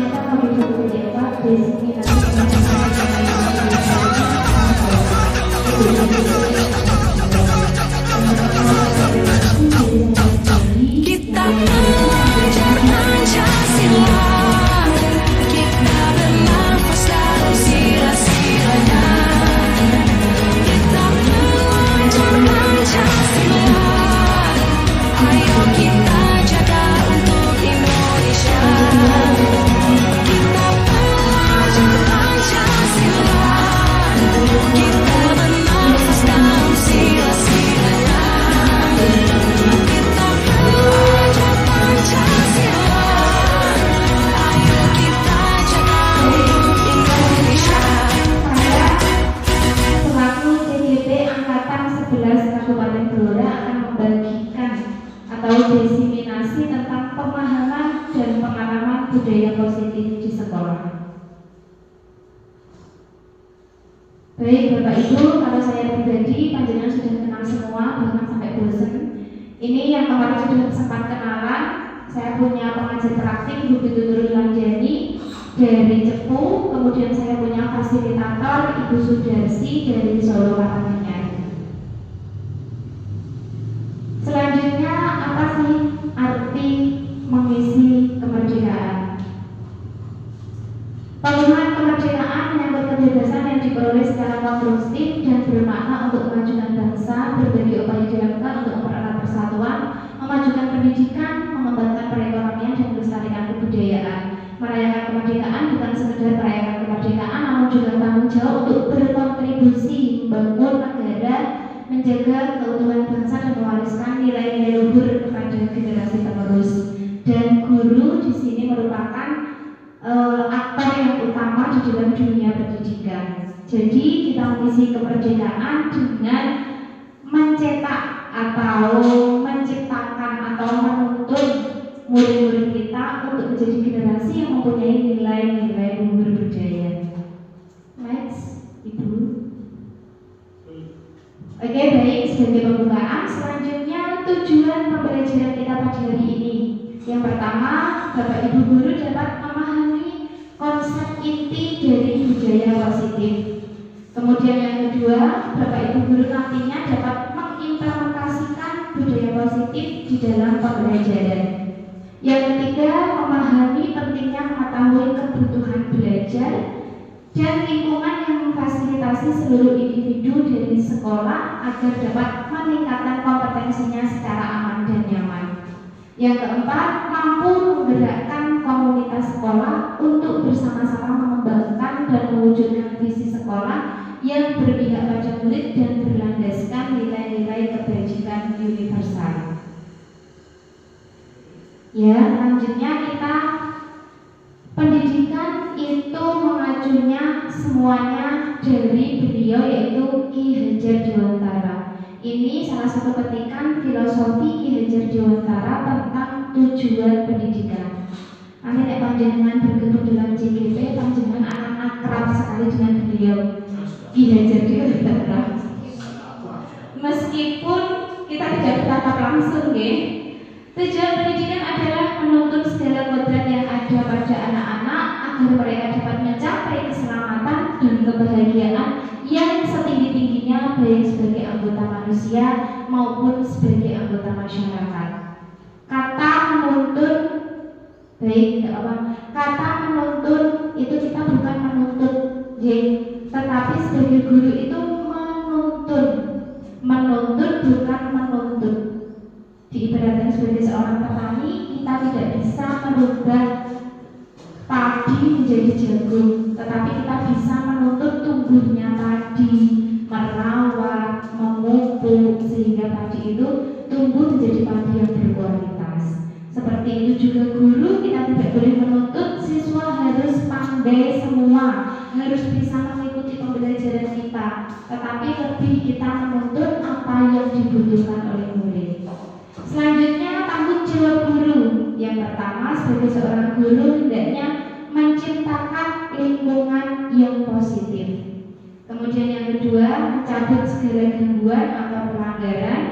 ternyata modul PDK diskriminasi kita belajar Pancasila, kita bernafas dalam sila-silanya. Kita belajar Pancasila, ayo kita jaga untuk Indonesia. Kita belajar Pancasila, kita bernafas dalam sila-silanya. Kita belajar Pancasila, ayo kita jaga untuk Indonesia. Selaku CGP Angkatan 11 Kabupaten Blora akan membagikan atau diseminasi tentang pemahaman dan pengalaman budaya positif di sekolah. Baik Bapak Ibu, kalau saya pribadi panjenengan sudah kenal semua, bahkan sampai bosan. Ini yang kemarin sudah sempat kenalan. Saya punya pengajar praktik Bu Tutur Lanjani dari Cepu, kemudian saya punya fasilitator Ibu Sudarsi dari Solo Karanganyar. Selanjutnya, apa sih arti mengisi kemerdekaan? Pemenuhan kemerdekaan menyangkut kebebasan yang diperoleh secara konstruktif dan bermakna untuk kemajuan bangsa. Berbagai upaya dilakukan untuk mempererat persatuan, memajukan pendidikan, mengembangkan perekonomian dan melestarikan kebudayaan. Merayakan kemerdekaan bukan sekedar merayakan kemerdekaan, namun juga tanggung jawab untuk berkontribusi membangun negara, menjaga keutuhan bangsa dan mewariskan nilai-nilai luhur kepada generasi penerus. Dan guru di sini merupakan aktor yang utama di dalam dunia pendidikan. Jadi kita mengisi kemerdekaan dengan mencetak atau menciptakan atau menuntun murid-murid kita untuk menjadi generasi yang mempunyai nilai-nilai luhur budaya. Next, Ibu. Oke, baik, sebagai pembukaan, selanjutnya tujuan pembelajaran kita pada hari ini. Yang pertama, Bapak Ibu guru dapat memahami konsep inti dari budaya positif. Kemudian yang kedua, Bapak Ibu guru nantinya dapat mengimplementasikan budaya positif di dalam pembelajaran. Yang ketiga, memahami pentingnya mengetahui kebutuhan belajar dan lingkungan yang memfasilitasi seluruh individu dari sekolah agar dapat meningkatkan kompetensinya secara aman dan nyaman. Yang keempat, mampu menggerakkan komunitas sekolah untuk bersama-sama mengembangkan dan mewujudkan visi sekolah yang berpihak pada murid dan berlandaskan nilai-nilai kebajikan universal. Ya, selanjutnya kita pendidikan itu mengacunya semuanya dari beliau yaitu Ki Hajar Dewantara. Ini salah satu petikan filosofi Ki Hajar Dewantara tentang tujuan pendidikan. Nanti nek panjenengan bergabung dalam JGP, panjenengan akan akrab sekali dengan beliau Ki Hajar Dewantara. Meskipun kita tidak bertatap langsung, tujuan pendidikan adalah menuntun segala kodrat yang ada pada anak-anak agar mereka dapat mencapai keselamatan dan kebahagiaan yang setinggi-tingginya baik sebagai anggota manusia maupun sebagai anggota masyarakat. Kata menuntun, kata menuntun itu kita bukan menuntut, tetapi sebagai guru itu menuntun. Menuntun bukan menuntut. Diibaratkan sebagai seorang petani, kita tidak bisa merubah padi menjadi jagung, tetapi kita bisa menuntut tumbuhnya padi, merawat, memupuk sehingga padi itu tumbuh menjadi padi yang berkualitas. Seperti itu juga guru, kita tidak boleh menuntut siswa harus pandai semua, harus bisa mengikuti pembelajaran kita, tetapi lebih kita menuntut apa yang dibutuhkan oleh murid. Selanjutnya tanggung jawab guru. Yang pertama, sebagai seorang guru hendaknya menciptakan lingkungan yang positif. Kemudian yang kedua, mencabut segala gangguan atau pelanggaran.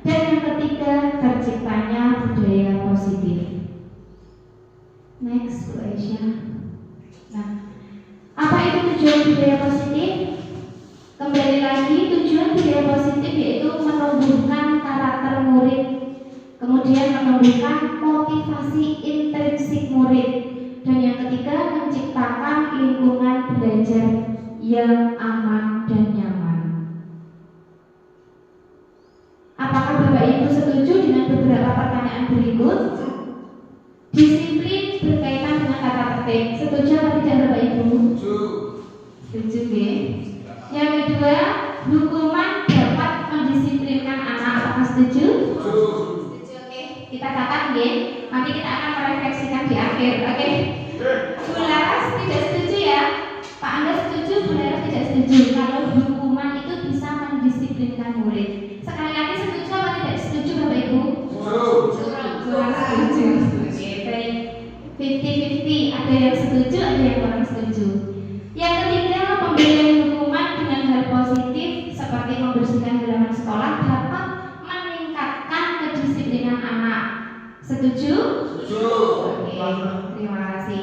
Dan yang ketiga, terciptanya budaya positif. Next, Bu Aisyah. tujuan budaya positif? Kembali lagi, tujuan budaya positif yaitu menumbuhkan karakter murid, kemudian menumbuhkan motivasi intrinsik murid, dan yang ketiga menciptakan lingkungan belajar yang aman dan nyaman. Apakah Bapak Ibu setuju dengan beberapa pertanyaan berikut? Disiplin berkaitan dengan tata tertib. Setuju atau tidak Bapak Ibu? Setuju ya. Yang kedua, hukuman dapat mendisiplinkan anak. Apakah setuju? Setuju. Oke. Kita catat ya. Nanti kita akan merefleksikan di akhir. Oke. Bu Laras tidak setuju ya? Pak Anda setuju? Bu Laras tidak setuju. Kalau hukuman itu bisa mendisiplinkan murid. Sekali lagi setuju atau tidak setuju Bapak Ibu? Kurang setuju. Oke, baik. 50-50. Ada yang setuju, ada yang kurang setuju. Yang ketiga, pemberian hukuman dengan hal positif seperti membersihkan halaman sekolah dapat meningkatkan kedisiplinan anak. Setuju? Setuju. Oke, terima kasih.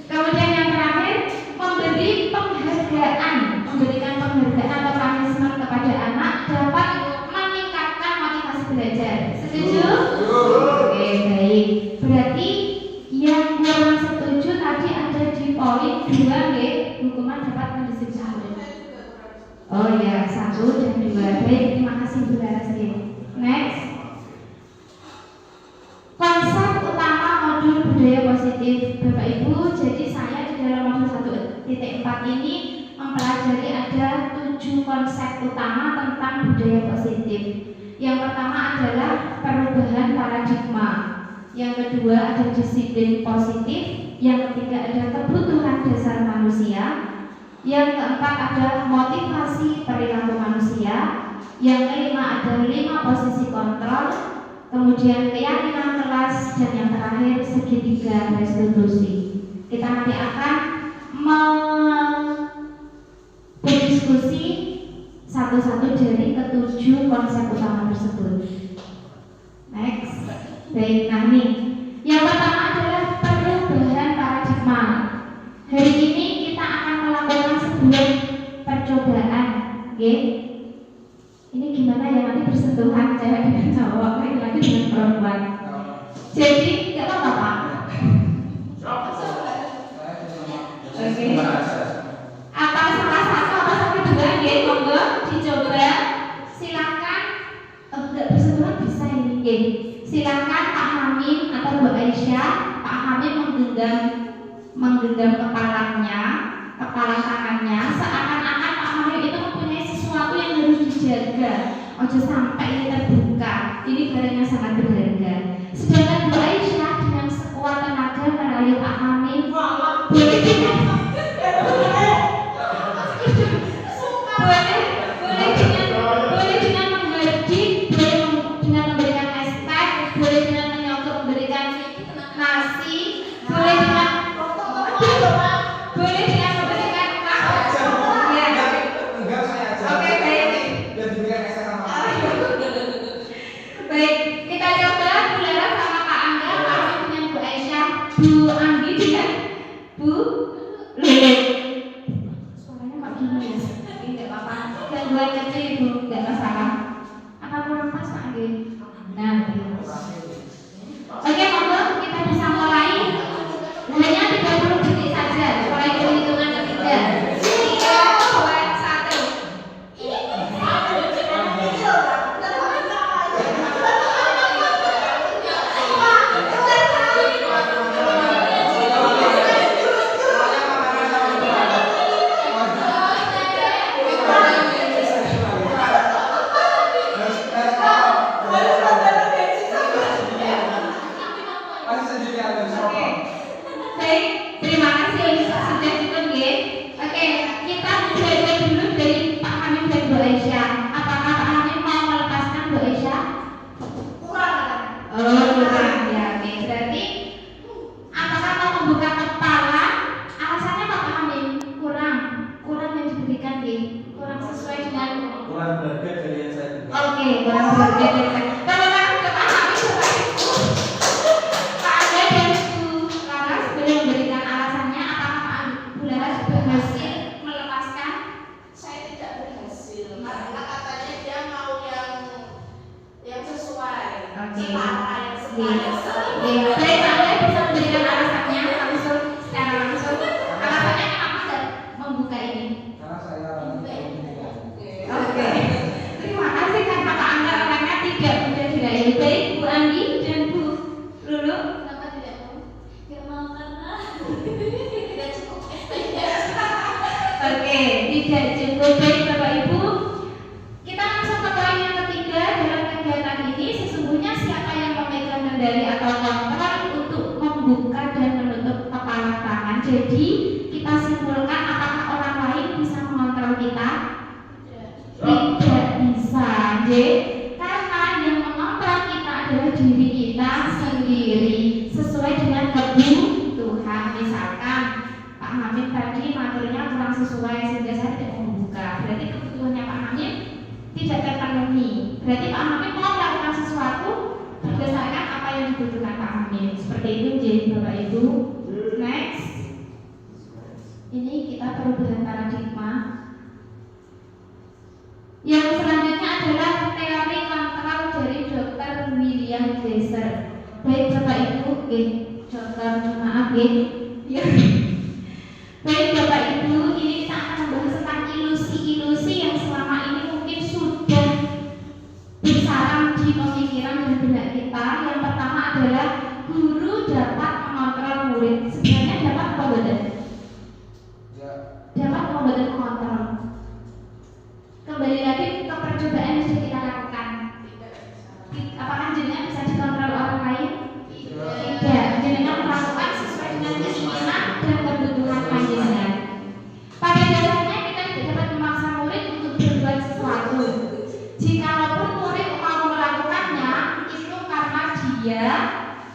Kemudian yang terakhir, memberi penghargaan, memberikan penghargaan atau punishment kepada anak dapat meningkatkan motivasi belajar. Setuju? Oke, baik. Berarti yang kurang setuju tadi ada di poin 2 ya, hukuman dapat mendisiplinkan. Oh ya, 1 dan 2. Baik, terima kasih Bu Laras. Next. Konsep utama modul budaya positif Bapak Ibu. Jadi saya di dalam modul 1.4 ini mempelajari ada 7 konsep utama tentang budaya positif. Yang pertama adalah perubahan paradigma. Yang kedua ada disiplin positif. Yang ketiga ada kebutuhan dasar manusia. Yang keempat ada motivasi perilaku manusia. Yang kelima ada 5 posisi kontrol. Kemudian keyakinan kelas, dan yang terakhir segitiga restitusi. Kita nanti akan berdiskusi satu-satu dari ketujuh konsep utama tersebut. Next. Baik, nah nih yang pertama adalah perubahan paradigma. Hari ini kita akan melakukan sebuah percobaan, oke? Ini gimana ya, nanti bersentuhan cewek dengan cowok, laki-laki dengan perempuan. Jadi nggak apa-apa Pak. Oke. Apa salah satu apa salah dua ya, monggo dicoba. Silakan. Nggak bersentuhan bisa ini. Ya. Silakan Pak Hamim atau Bu Aisyah. Pak Hamim menggenggam kepalanya, kepala tangannya, seakan-akan Pak Hamim itu mempunyai sesuatu yang harus dijaga. Ojo sampai ini terbuka. Ini barang yang sangat berharga. Sedangkan Bu Aisyah dengan sekuat tenaga merayu Pak Hamim. Boleh dengan boleh dengan menghardik, boleh dengan memberikan respect, boleh dengan menyogok memberikan nasi, boleh dengan memberikan ya. Oke, baik. Baik, kita coba Bu Lara sama Pak Angga, Pak Angga dengan Bu Aisyah, Bu Anggi dengan Bu Lulu. Suaranya kok gini ya? Ini nggak apa-apa. Gangguan kecil Ibu, nggak masalah. Apa kurang pas Pak Anggi? Nah, oke, monggo kita bisa mulai. Hanya 30 detik saja. Mulai dari hitungan ketiga. 3, 2, 1. Baik, terima kasih sudah cukup ya. Oke, kita mulai dulu dari Pak Hamim dan Bu Aisyah. Apakah Pak Hamim mau melepaskan Bu Aisyah? Kurang. Oh, kurang ya. Oke, berarti apakah mau membuka kepala? Alasannya Pak Hamim kurang yang diberikan ya. Kurang sesuai dengan kurang berharga dari yang saya berikan. Oke, kurang berharga dari saya. Tolong ke Pak Hamim. Pak Angga dan Bu Laras boleh memberikan alasannya. Apakah Pak Bu Tidak cukup STI. Oke, tidak cukup. Baik Bapak Ibu, kita langsung ke poin yang ketiga dalam kegiatan ini. Sesungguhnya siapa yang memegang kendali atau kontrol untuk membuka dan menutup kepala tangan. Jadi kita simpulkan, apakah orang lain bisa mengontrol kita? Tidak bisa. J. Karena yang mengontrol kita adalah diri kita sendiri sesuai dengan kebutuhan. Misalkan Pak Hamid tadi materinya kurang sesuai sehingga saya tidak mau membuka. Berarti kebutuhannya Pak Hamid tidak terpenuhi. Berarti Pak Hamid mau melakukan sesuatu berdasarkan apa yang dibutuhkan Pak Hamid. Seperti itu jadi Bapak Ibu. Next. Ini kita perubahan paradigma. Yang selanjutnya adalah teori kontrol dari Dr. William Glasser. Baik Bapak Ibu, Dokter, maaf ya. Baik Bapak Ibu, ini kita akan membahas tentang ilusi-ilusi yang selama ini mungkin sudah bersarang di pemikiran dan benak kita. Yang pertama adalah guru dapat mengontrol murid. Sebenarnya dapat apa betul? Dapat membantu mengontrol. Kembali lagi ke percobaan yang sudah kita lakukan. Apakah jenengan bisa dikontrol orang lain? Tidak. Jenengan melakukan sesuai dengan keinginan dan kebutuhan panjenengan. Pada dasarnya kita tidak dapat memaksa murid untuk berbuat sesuatu. Jikalaupun murid mau melakukannya, itu karena dia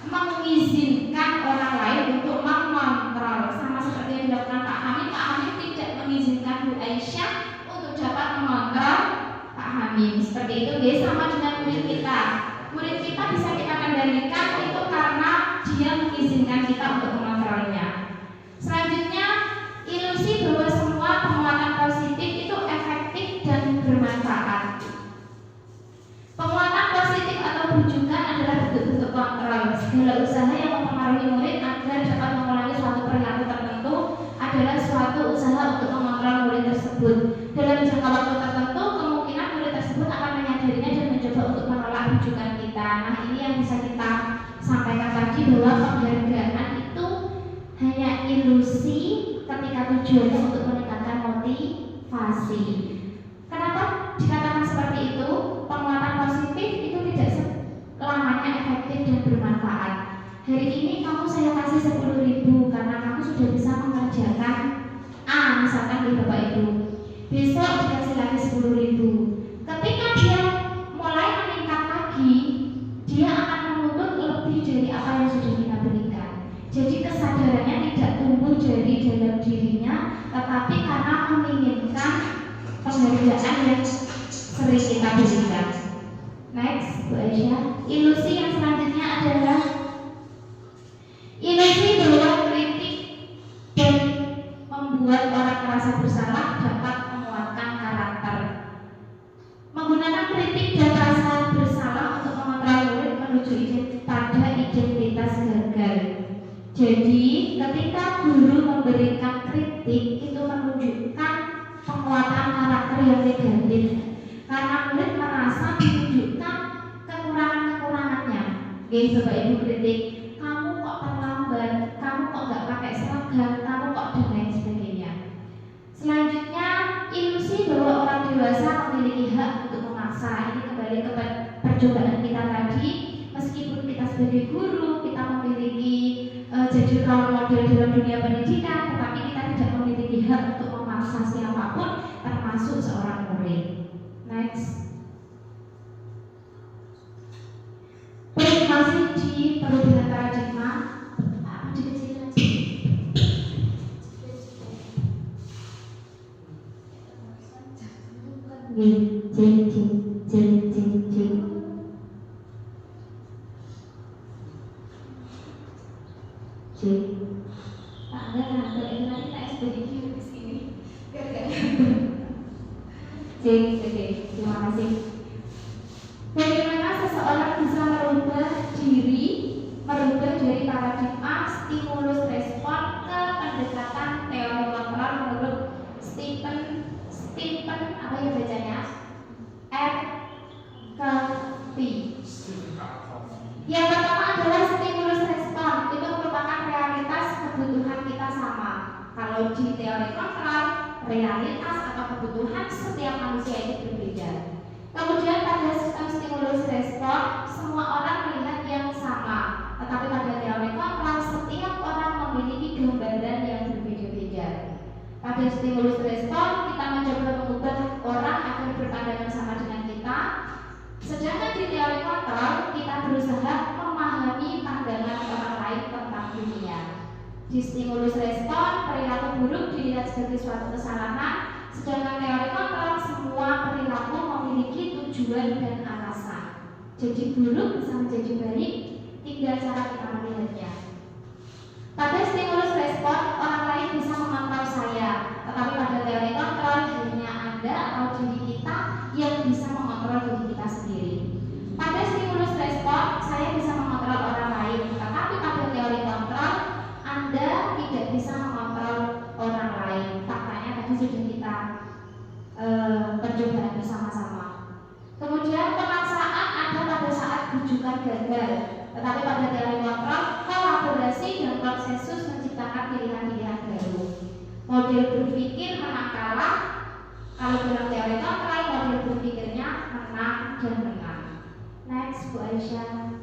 mengizinkan orang lain untuk mengontrol. Sama seperti yang dilakukan Pak Hamid. Pak Hamid tidak mengizinkan Bu Aisyah untuk dapat mengontrol Pak Hamid. Seperti itu, guys. Sama dengan murid kita. Murid kita bisa kita kendalikan itu karena dia mengizinkan kita untuk mengontrolnya. Selanjutnya, ilusi bahwa semua penguatan positif itu efektif dan bermanfaat. Penguatan positif atau bujukan adalah bentuk-bentuk kontrol. Segala usaha yang mempengaruhi murid agar dapat mengulangi suatu perilaku tertentu adalah suatu usaha untuk mengontrol murid tersebut. Dalam jangka waktu tertentu, kemungkinan murid tersebut akan menyadarinya dan mencoba untuk menolak bujukan kita. Nah, ini yang bisa kita sampaikan tadi, bahwa penghargaan itu hanya ilusi ketika tujuannya untuk meningkatkan motivasi. Kenapa dikatakan seperti itu? Penguatan positif itu tidak selamanya efektif dan bermanfaat. Hari ini kamu saya kasih 10.000 karena kamu sudah bisa mengerjakan A, misalkan di Bapak Ibu. Besok dikasih lagi 10.000. Ketika dia mulai meningkat lagi, dia akan menuntut lebih dari apa yang sudah kita berikan. Jadi kesadarannya tidak tumbuh dari dalam dirinya, tetapi karena menginginkan penghargaan yang sering kita berikan. Next, Bu Aisyah. Ilusi yang selanjutnya adalah ilusi bahwa kritik dan membuat orang merasa bersalah dapat menguatkan karakter. Menggunakan kritik dan rasa bersalah untuk mengontrol murid menuju pada identitas gagal. Jadi, ketika guru memberikan kritik itu menunjukkan penguatan karakter yang negatif, karena murid merasa menunjukkan kekurangan-kekurangannya. Oke, Bapak Ibu kritik, kamu kok terlambat, kamu kok nggak pakai seragam, kamu kok dan lain sebagainya. Selanjutnya, ilusi bahwa orang dewasa memiliki hak untuk memaksa. Ini kembali ke percobaan kita tadi. Meskipun kita sebagai guru, kita memiliki jadi role model dalam dunia pendidikan, tetapi kita tidak memiliki hak untuk memaksa siapapun, termasuk seorang murid. Next. Baik, masih di perubahan paradigma. Dikecilin aja. Terima kasih. Bagaimana seseorang bisa merubah diri, merubah dari paradigma stimulus respon ke pendekatan teori kontrol menurut Stephen apa ya bacanya? Covey. Yang pertama adalah stimulus respon. Itu merupakan realitas kebutuhan kita Kalau di teori kontrol, realitas atau kebutuhan setiap manusia itu berbeda. Kemudian pada sistem stimulus respon, semua orang melihat yang sama. Tetapi pada teori kontrol, setiap orang memiliki gambaran yang berbeda-beda. Pada stimulus respon, kita mencoba mengubah orang agar berpandangan sama dengan kita. Sedangkan di teori kontrol, kita berusaha memahami pandangan orang lain tentang dunia. Di stimulus respon, perilaku buruk dilihat sebagai suatu kesalahan, sedangkan teori kontrol, semua perilaku memiliki tujuan dan alasan. Jadi buruk bisa menjadi baik, tinggal cara kita melihatnya. Pada stimulus respon, orang lain bisa mengontrol saya, tetapi pada teori kontrol, hanya Anda atau diri kita yang bisa mengontrol diri kita sendiri. Pada stimulus respon, saya bisa mengontrol orang lain, tetapi pada teori kontrol, Anda tidak bisa mengontrol orang lain. Faktanya tadi sudah kita percobaan bersama-sama. Kemudian pemaksaan ada pada saat rujukan gagal, tetapi pada teori kontrol, kolaborasi dan konsensus menciptakan pilihan-pilihan baru. Model berpikir menang kalah. Kalau dalam teori kontrol, model berpikirnya menang dan menang. Next, Bu Aisyah.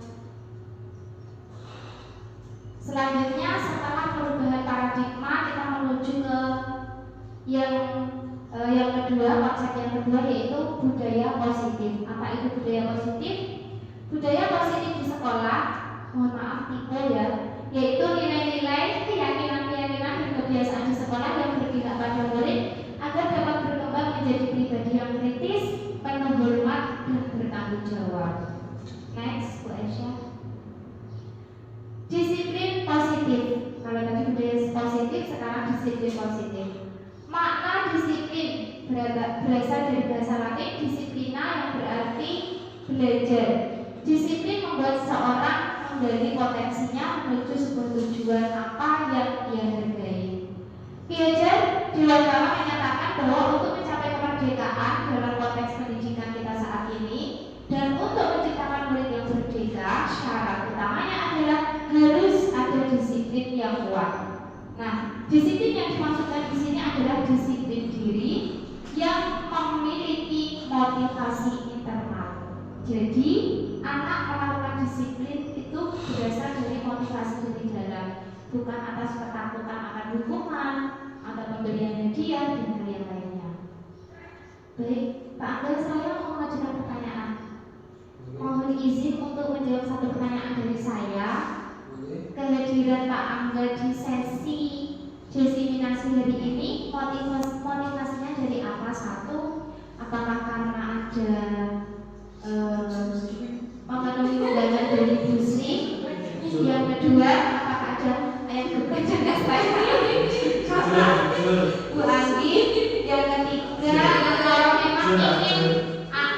Selanjutnya, setelah perubahan paradigma, kita menuju ke yang kedua, konsep yang kedua, yaitu budaya positif. Apa itu budaya positif? Budaya positif di sekolah, mohon maaf tipe ya, yaitu nilai-nilai, keyakinan-keyakinan dan kebiasaan di sekolah yang berpihak pada murid agar dapat berkembang menjadi pribadi yang kritis, penuh hormat dan bertanggung jawab. Next, Bu Aisyah. Disiplin positif. Kalau tadi budaya positif, sekarang disiplin positif. Makna disiplin berasal dari bahasa Latin disiplina yang berarti belajar. Disiplin membuat seseorang menggali potensinya menuju sebuah tujuan apa yang ia hargai. Piaget di luar dalam menyatakan bahwa untuk mencapai kemerdekaan dalam konteks pendidikan kita saat ini dan untuk menciptakan murid yang merdeka, syarat utamanya adalah harus ada disiplin yang kuat. Nah, disiplin yang dimaksudkan di sini adalah disiplin diri yang memiliki motivasi internal. Jadi, anak melakukan disiplin itu berasal dari motivasi dari dalam, bukan atas ketakutan akan hukuman atau pemberian hadiah dan hal yang lainnya. Baik, Pak Angga, saya mau mengajukan pertanyaan. Mohon izin untuk menjawab satu pertanyaan dari saya. Kehadiran Pak Angga di sesi diseminasi hari ini, motivasinya dari apa? Satu, apakah karena ada memenuhi undangan dari Busri? Yang kedua, apakah ada ayat kepercayaan saya? Bu Anggi? Yang ketiga,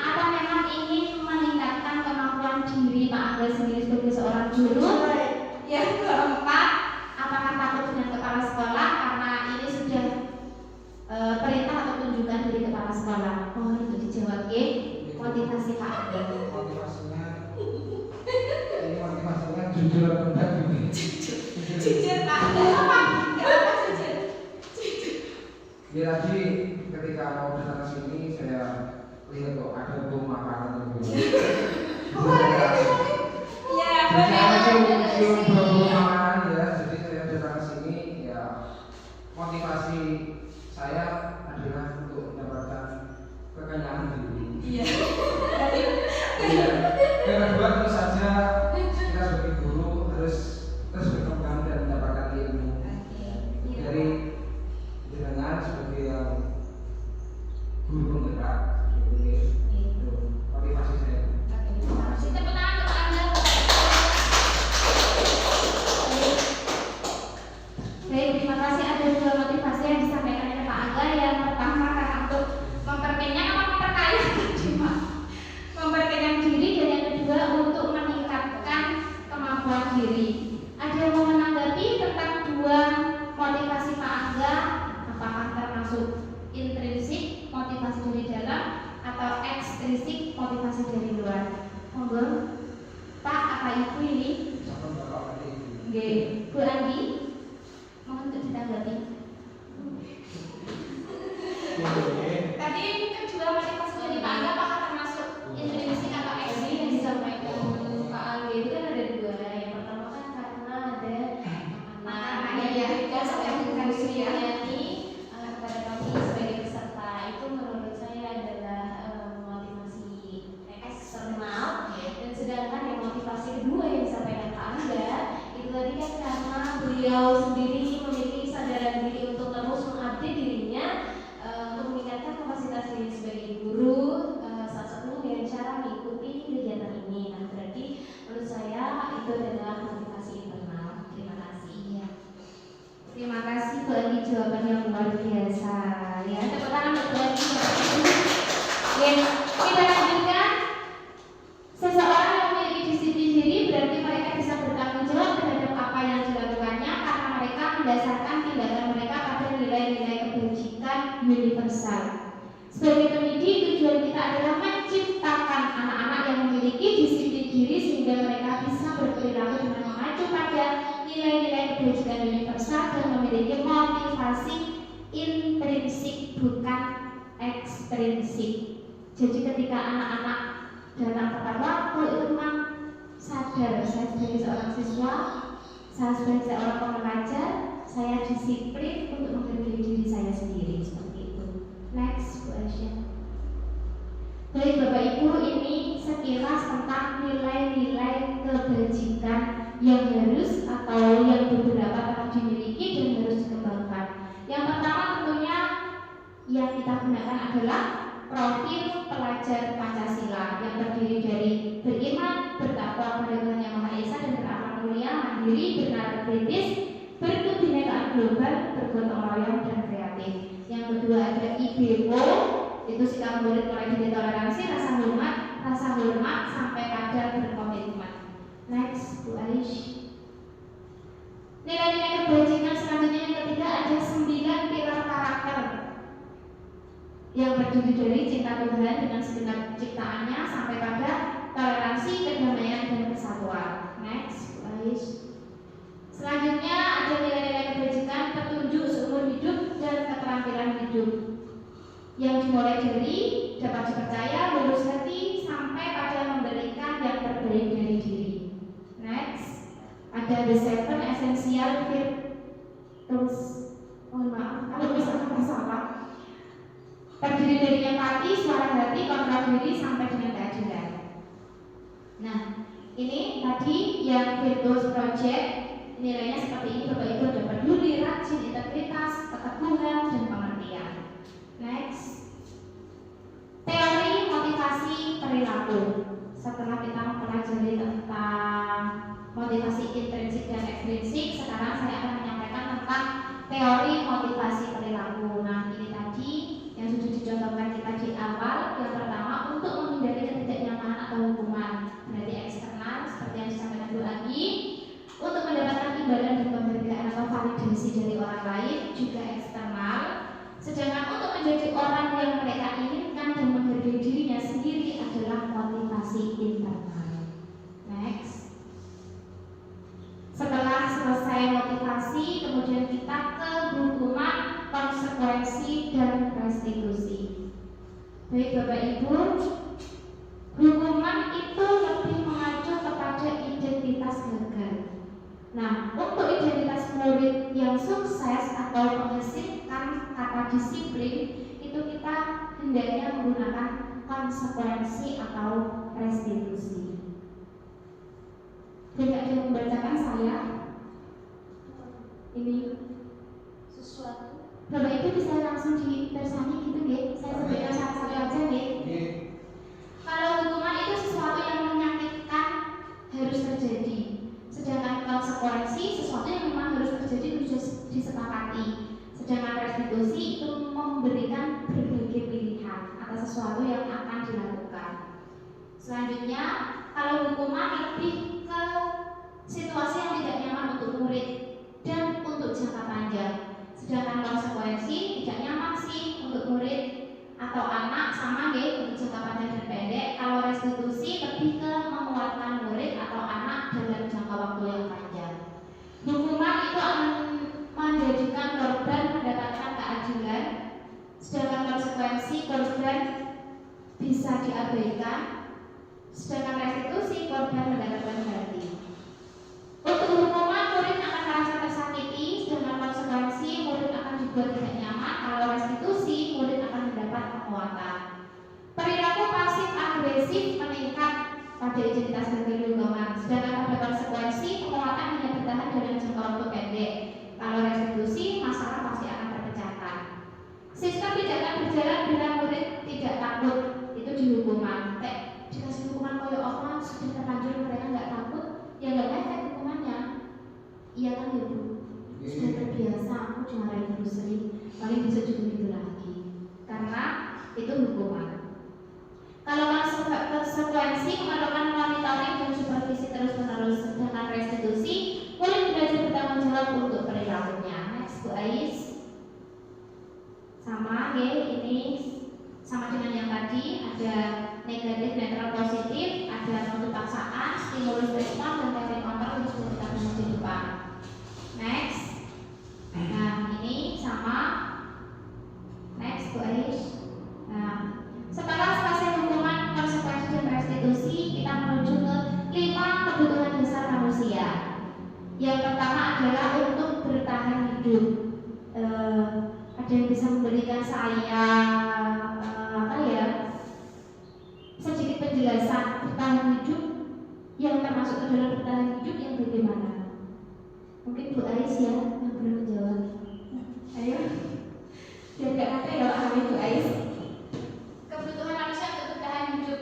atau memang ingin meningkatkan kemampuan diri Pak Angga sendiri sebagai seorang guru? Yang keempat, apakah takut dengan kepala sekolah karena ini sudah perintah atau tunjukkan dari kepala sekolah? Mohon untuk dijawab, ya. Motivasi Pak Angga. Motivasinya jujur atau enggak gitu. Jujur Pak, apa? Jujur. Ya tadi ketika mau datang ke sini saya lihat kok ada bom makanan gitu. Iya, makanan ya, jadi saya datang ke sini ya motivasi saya adalah untuk mendapatkan kekenyangan diri. Iya. Iya. Yang kedua tentu saja kita sebagai guru harus terus berkembang dan mendapatkan ilmu dari jenengan sebagai yang guru penggerak. Itu motivasi saya. Tepuk tangan untuk Anda. Baik, terima kasih. Ada dua motivasi yang disampaikan oleh Pak Angga. Yang pertama karena untuk memperkenyang atau memperkaya memperkenyang diri, dan yang kedua untuk meningkatkan kemampuan diri. Ada yang mau menanggapi tentang dua motivasi Pak Angga? Apakah termasuk intrinsik motivasi dari dalam atau ekstrinsik motivasi dari luar? Monggo, Pak, apa Ibu ini? Oke, Bu Andi, mohon untuk ditanggapi. jawaban yang luar biasa. Ya, tepuk tangan untuk Bu Aji. Oke, kita lanjutkan. Seseorang yang memiliki disiplin diri berarti mereka bisa bertanggung jawab terhadap apa yang dilakukannya karena mereka mendasarkan tindakan mereka pada nilai-nilai kebajikan universal. Sebagai pendidik, tujuan kita adalah menciptakan anak-anak yang memiliki disiplin diri sehingga mereka bisa berperilaku dengan mengacu pada nilai-nilai kebajikan universal dan memiliki motivasi intrinsik bukan ekstrinsik. Jadi ketika anak-anak datang tepat waktu itu memang sadar saya sebagai seorang siswa, saya sebagai seorang pembelajar, saya disiplin untuk menghargai diri saya sendiri seperti itu. Next question. Baik Bapak Ibu, ini sekilas tentang nilai-nilai kebajikan yang harus atau yang beberapa telah dimiliki dan harus dikembangkan. Yang pertama tentunya yang kita gunakan adalah profil pelajar Pancasila yang terdiri dari beriman, bertakwa kepada Tuhan Yang Maha Esa dan beramal mulia, mandiri, bernalar kritis, berkebinekaan global, bergotong royong dan kreatif. Yang kedua ada IBO, itu sikap murid mulai dari toleransi, rasa hormat sampai pada berkomitmen. Next, Bu Aish. Nilai-nilai kebajikan selanjutnya yang ketiga ada 9 pilar karakter yang terdiri dari cinta Tuhan dengan segenap ciptaannya sampai pada toleransi, kedamaian dan kesatuan. Next, Bu Aish. Selanjutnya ada nilai-nilai kebajikan petunjuk seumur hidup dan keterampilan hidup yang dimulai dari dapat dipercaya, lurus hati sampai pada memberikan yang terbaik dari diri. Next, ada the 7 essential virtues. Mohon maaf kalau misalnya salah. Terdiri dari empati, suara hati, kontrol diri sampai dengan keadilan. Nah, ini tadi yang virtuous project nilainya seperti ini Bapak Ibu, ada peduli, rajin, integritas, keteguhan dan pengertian. Next, teori motivasi perilaku. Setelah kita mempelajari tentang motivasi intrinsik dan ekstrinsik, sekarang saya akan menyampaikan tentang teori motivasi perilaku. Nah, ini tadi yang sudah dicontohkan kita di awal. Yang pertama, untuk menghindari ketidaknyamanan atau hukuman, berarti eksternal seperti yang disampaikan Bu Agi. Untuk mendapatkan imbalan dan penghargaan atau validasi dari orang lain, juga eksternal. Sedangkan untuk menjadi orang yang mereka inginkan dan menghargai dirinya sendiri adalah motivasi internal. Next. Setelah selesai motivasi, kemudian kita ke hukuman, konsekuensi dan restitusi. Baik Bapak Ibu, hukuman itu lebih mengacu kepada identitas gagal. Nah, untuk identitas murid yang sukses atau menghasilkan kata disiplin, itu kita hendaknya menggunakan konsekuensi atau restitusi. Tidak ada yang membacakan saya. Ini Sesuatu. Bapak Ibu bisa langsung ditersani gitu nggih? Saya sebutkan satu-satu aja nggih. Kalau hukuman itu sesuatu yang menyakitkan harus terjadi. Sedangkan konsekuensi sesuatu yang memang harus terjadi harus disepakati. Sedangkan restitusi itu memberikan berbagai pilihan atas sesuatu yang akan dilakukan. Selanjutnya, kalau hukuman lebih ke situasi yang tidak nyaman untuk murid dan untuk jangka panjang. Sedangkan konsekuensi tidak nyaman sih untuk murid atau anak sama deh untuk jangka panjang dan pendek. Kalau restitusi lebih ke menguatkan murid atau anak dalam jangka waktu yang panjang. Hukuman itu akan menjadikan korban mendapatkan keadilan, sedangkan konsekuensi korban bisa diabaikan, sedangkan restitusi korban mendapatkan ganti. Untuk hukuman murid akan merasa tersakiti, sedangkan konsekuensi murid akan dibuat tidak nyaman. Kalau restitusi murid akan mendapat penguatan. Perilaku pasif agresif meningkat pada identitas gagal hukuman, sedangkan pada konsekuensi penguatan hanya bertahan dalam jangka waktu pendek. Kalau restitusi masalah pasti akan terpecahkan. Sistem tidak akan berjalan bila murid tidak takut, itu di hukuman. Dikasih hukuman koyo apa sudah terlanjur mereka nggak takut, ya nggak efek hukumannya. Iya kan ya Bu? Sudah terbiasa, aku dimarahin guru sering. kolaborasi memerlukan monitoring dan supervisi terus-menerus, sedangkan restitusi murid belajar bertanggung jawab untuk perilakunya. Next, Bu Ais. Sama, ini sama dengan yang tadi, ada negatif, netral, positif, ada nilai paksaan, stimulus respon, dan teknik kontrol yang sudah kita bahas di depan. Next. Nah, ini sama. Next, Bu Ais. Nah, setelah selesai hukuman, konsekuensi, dan restitusi, kita menuju ke 5 kebutuhan dasar manusia. Yang pertama adalah untuk bertahan hidup. Ada yang bisa memberikan saya sedikit penjelasan bertahan hidup yang termasuk ke dalam bertahan hidup yang bagaimana? Mungkin Bu Ais ya yang belum menjawab. Ayo, biar gak nanti ya kami Bu Ais. Kebutuhan manusia untuk bertahan hidup.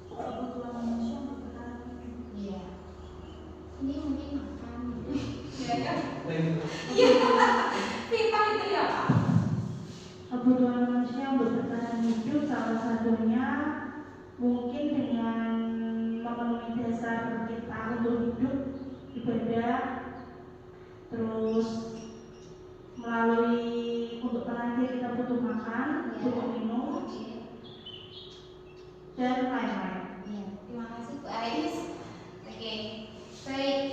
Kebutuhan manusia untuk bertahan hidup. Iya. Ini mungkin makan. Ya kan? Iya. Pipa itu ya Pak. Kebutuhan manusia untuk bertahan hidup salah satunya mungkin dengan memenuhi dasar kita untuk hidup, ibadah, terus melalui untuk terakhir kita butuh makan, butuh minum, dan lain-lain. Ya, terima kasih Bu Ais. Oke, baik.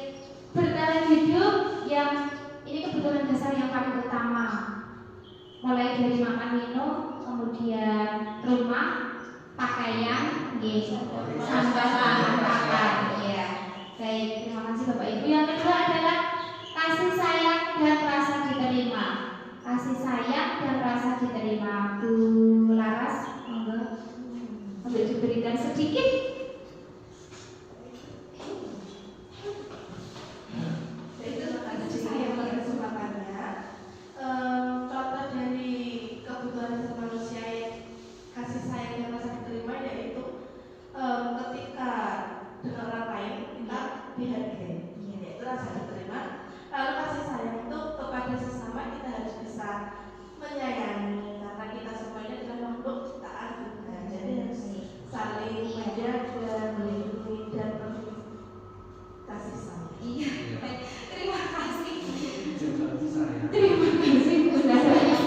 Bertahan hidup yang ini kebutuhan dasar yang paling utama. Mulai dari makan minum, kemudian rumah, pakaian, sampai bahan pakan. Iya. Baik, terima kasih Bapak Ibu. Yang kedua adalah kasih sayang dan rasa diterima. Kasih sayang dan rasa diterima. Bu Laras, monggo. Untuk diberikan sedikit. Terima kasih saya atas kesempatannya. Contoh dari kebutuhan dasar manusia kasih sayang dan rasa diterima yaitu ketika dengan orang lain kita dihargai, yaitu rasa diterima. Lalu kasih sayang itu kepada sesama kita harus bisa menyayangi karena kita semuanya adalah makhluk ciptaan Tuhan. Jadi harus saling menjaga, melindungi dan penuh kasih sayang. Iya. Terima kasih. Saya. Terima kasih Bu Laras.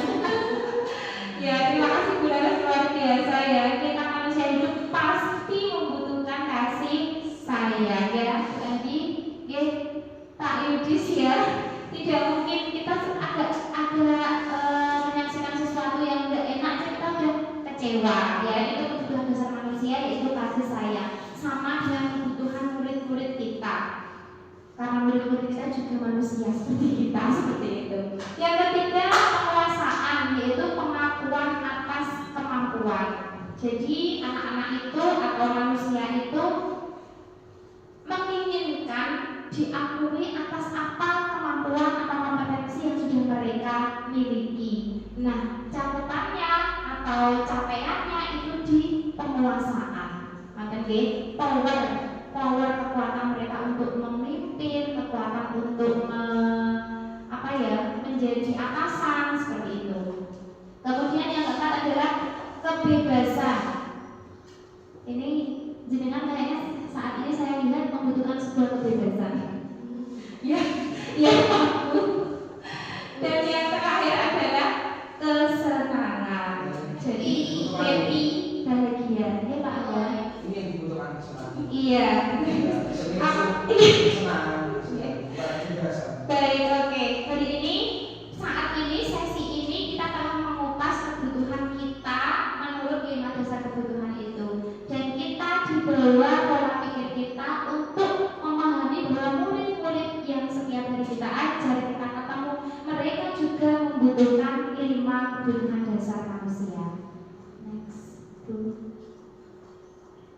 Ya, terima kasih Bu Laras, luar biasa ya. Kita manusia hidup pasti membutuhkan kasih sayang ya. Jadi, Pak Yudis ya, tidak mungkin kita agak menyaksikan sesuatu yang tidak enak, kita udah kecewa ya. Itu kebutuhan dasar manusia yaitu kasih sayang. Sama dengan kebutuhan murid-murid kita. Karena murid-murid kita juga manusia seperti kita, seperti itu. Yang ketiga, penguasaan, yaitu pengakuan atas kemampuan. Jadi anak-anak itu atau manusia itu menginginkan diakui atas apa kemampuan atau kompetensi yang sudah mereka miliki. Nah, catatannya atau capaiannya itu di penguasaan. Makanya power kekuatan mereka untuk memimpin, kekuatan untuk menjadi atasan seperti itu. Kemudian yang keempat adalah kebebasan. Ini jenengan kayaknya saat ini saya lihat membutuhkan sebuah kebebasan. Ya, Bu. Dan yang terakhir adalah kesenangan. Jadi happy, bahagia. Ya Pak ya. Ini yang dibutuhkan kesenangan. Iya. Baik, oke. Hari ini, saat ini, sesi ini kita telah mengupas kebutuhan kita menurut 5 dasar kebutuhan itu. Dan kita dibawa pola pikir kita untuk memahami bahwa murid-murid yang setiap hari kita ajar, kita ketemu, mereka juga membutuhkan 5 kebutuhan dasar manusia. Next,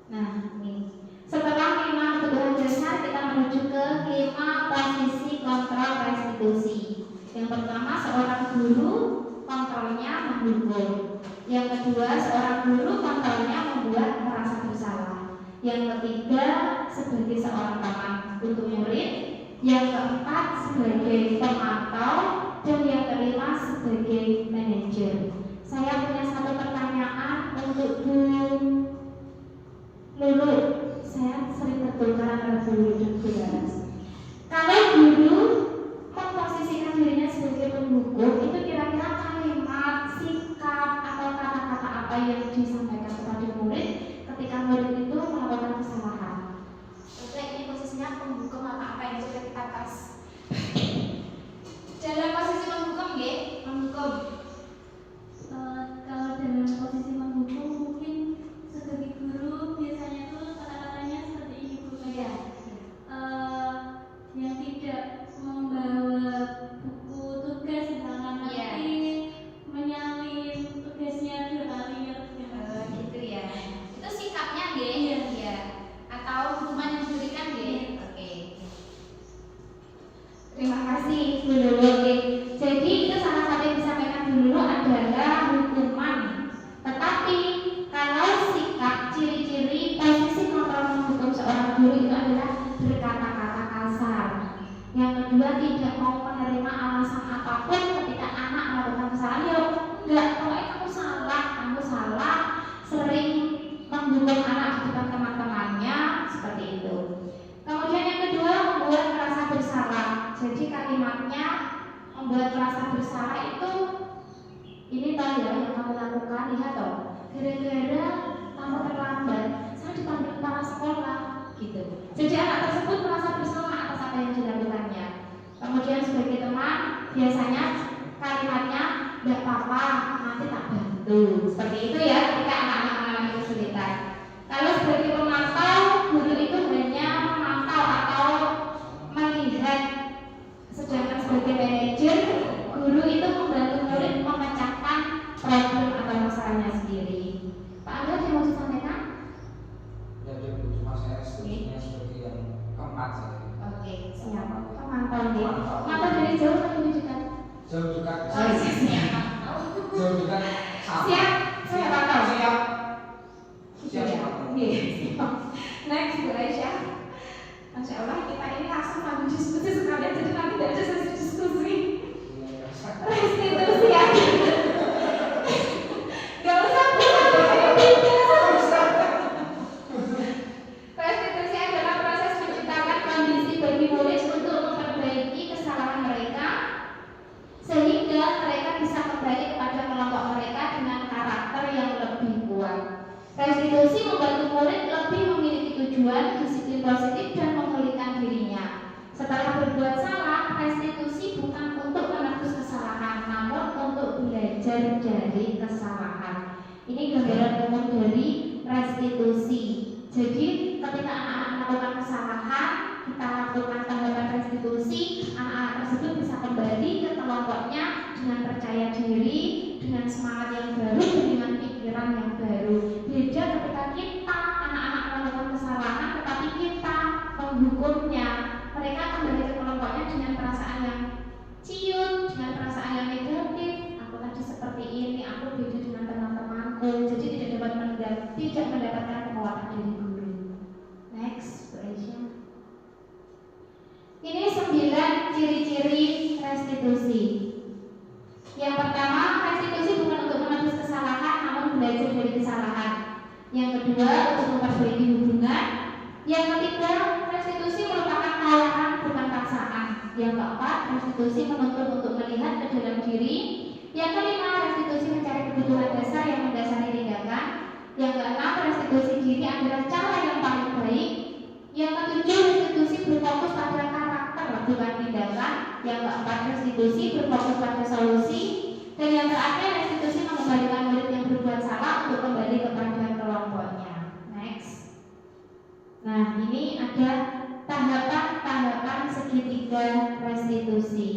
nah, ini. Setelah 5 kebutuhan dasar, kita menuju ke 5 posisi kontrol restitusi. Yang pertama, seorang guru kontrolnya menghukum. Yang kedua, seorang guru kontrolnya membuat merasa bersalah. Yang ketiga, sebagai seorang teman untuk murid. Yang keempat, sebagai pemantau. Dan yang kelima, sebagai manajer. Saya punya satu pertanyaan untuk Bu apa yang disampaikan kepada murid ketika murid itu melakukan kesalahan. Oke, ini posisinya penghukum apa yang sudah kita tes. Dalam posisi menghukum, nggih, menghukum. Kalau dalam posisi menghukum mungkin sebagai guru biasanya tuh kata-katanya seperti ini Bu. Iya. Yang tidak membawa buku tugas sedangkan nanti menyalin tugasnya 2 kali ya. Gitu ya. Itu sikapnya, nggih. Iya. Iya. Atau hukuman yang diberikan, nggih. Oke. Terima kasih Bu Lulu. Oke. Jadi itu salah satu yang disampaikan Bu Lulu adalah hukuman. Tetapi kalau sikap, ciri-ciri, posisi kontrol menghukum seorang guru itu adalah berkata-kata kasar. Yang kedua, tidak mau menerima alasan apapun ketika anak melakukan kesalahan. Ya enggak, pokoknya kamu salah, sering menghukum anak di depan teman-temannya seperti itu. Kemudian yang kedua, membuat merasa bersalah. Jadi kalimatnya membuat merasa bersalah itu, ini tahu ya yang kamu lakukan, lihat toh, gara-gara kamu terlambat, saya dipanggil kepala sekolah, gitu. Jadi anak tersebut merasa bersalah atas apa yang dilakukannya. Kemudian sebagai teman, biasanya kalimatnya, "Tidak apa-apa, nanti tak bantu." Seperti itu ya, ketika anak-anak mengalami kesulitan. Kalau sebagai pemantau, guru itu hanya memantau atau melihat. Sedangkan sebagai manajer, guru itu membantu murid memecahkan problem atau masalahnya sendiri. Pak Angga, ada yang mau disampaikan? Ya, cuma saya setujunya seperti yang keempat saja. Oke, siap. Pemantau dia. Mantau dari jauh atau lebih dekat? Jauh dekat. Siap. Jauh dekat. Sama. Siap. Saya pantau. Siap. Siap. Oke, siap. Next, Bu Aisyah. Masya Allah, kita ini langsung sambil diskusi sekalian, jadi nanti tidak ada sesi diskusi. Restitusi ya. Gak usah restitusi adalah proses menciptakan kondisi bagi murid untuk memperbaiki kesalahan mereka sehingga mereka bisa kembali kepada kelompok mereka dengan karakter yang lebih kuat. Restitusi membantu murid lebih memiliki tujuan, disiplin positif, dan memulihkan dirinya. Setelah berbuat salah, restitusi bukan untuk menebus kesalahan, namun untuk belajar dari kesalahan. Ini gambaran umum dari restitusi. Jadi, ketika anak-anak melakukan kesalahan, kita lakukan tahapan restitusi, anak-anak tersebut bisa kembali ke kelompoknya dengan percaya diri, dengan semangat yang baru, dan dengan pikiran yang baru. Beda ketika kita anak-anak melakukan kesalahan, tetapi kita menghukumnya, mereka kembali ke kelompoknya dengan perasaan yang ciut, dengan perasaan yang negatif. Aku tadi seperti ini, aku beda dengan teman-temanku, jadi tidak mendapatkan penguatan dari guru. Next, Bu Aisyah. Ini 9 ciri-ciri restitusi. Yang pertama, restitusi bukan untuk menebus kesalahan, namun belajar dari kesalahan. Yang kedua, untuk memperbaiki hubungan. Yang ketiga, restitusi merupakan tawaran bukan paksaan. Yang keempat, restitusi menuntut untuk melihat ke dalam diri. Yang kelima, restitusi mencari kebutuhan dasar yang mendasari tindakan. Yang keenam, restitusi diri adalah cara yang paling baik. Yang ketujuh, restitusi berfokus pada karakter bukan tindakan. Yang keempat, restitusi berfokus pada solusi. Dan yang terakhir, restitusi mengembalikan murid yang berbuat salah untuk kembali kepada kelompoknya. Next. Nah, ini ada tahapan-tahapan segitiga restitusi.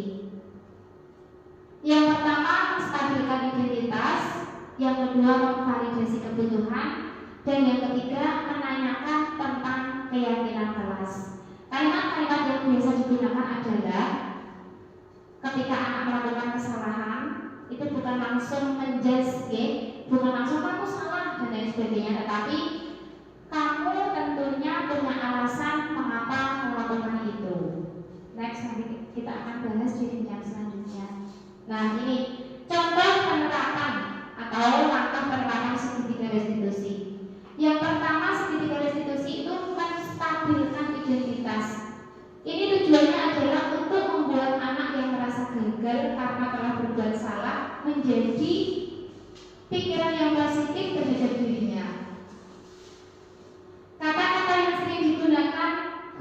Yang pertama, stabilkan identitas. Yang kedua, memvalidasi kebutuhan. Dan yang ketiga, menanyakan tentang keyakinan kelas. Kalimat-kalimat yang biasa digunakan adalah ketika anak melakukan kesalahan, itu bukan langsung menjudge, bukan langsung kamu salah dan lain sebagainya, tetapi kamu tentunya punya alasan mengapa melakukan itu. Next, nanti kita akan bahas di jenjang selanjutnya. Nah, ini contoh penerapan atau langkah penerapan segitiga restitusi. Yang pertama, segitiga restitusi itu menstabilkan identitas. Ini tujuannya adalah untuk membuat anak yang merasa gagal karena telah berbuat salah menjadi pikiran yang positif terhadap dirinya. Kata-kata yang sering digunakan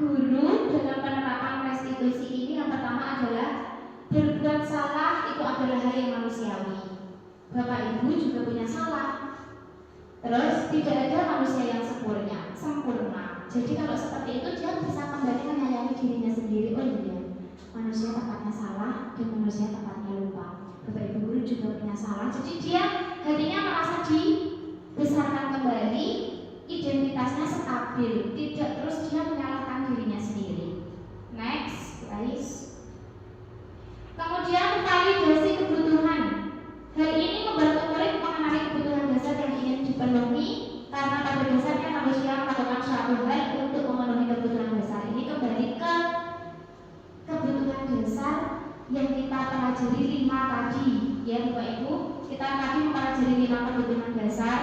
guru dalam penerapan restitusi ini yang pertama adalah berbuat salah itu adalah hal yang manusiawi. Bapak Ibu juga punya salah. Terus tidak ada manusia yang sempurna. Jadi kalau seperti itu dia bisa kembali menyayangi dirinya sendiri. Oh iya, manusia tempatnya salah dan manusia tempatnya lupa. Bapak Ibu guru juga punya salah. Jadi dia hatinya merasa dibesarkan kembali, identitasnya stabil, tidak terus dia menyalahkan dirinya sendiri. Next, guys. Kemudian validasi kebutuhan. Hal ini membantu murid mengenali kebutuhan dasar yang ingin dipenuhi, karena pada dasarnya manusia melakukan suatu hal untuk memenuhi kebutuhan dasar. Ini kembali ke kebutuhan dasar yang kita pelajari 5 tadi, ya Bapak Ibu. Kita tadi mempelajari 5 kebutuhan dasar.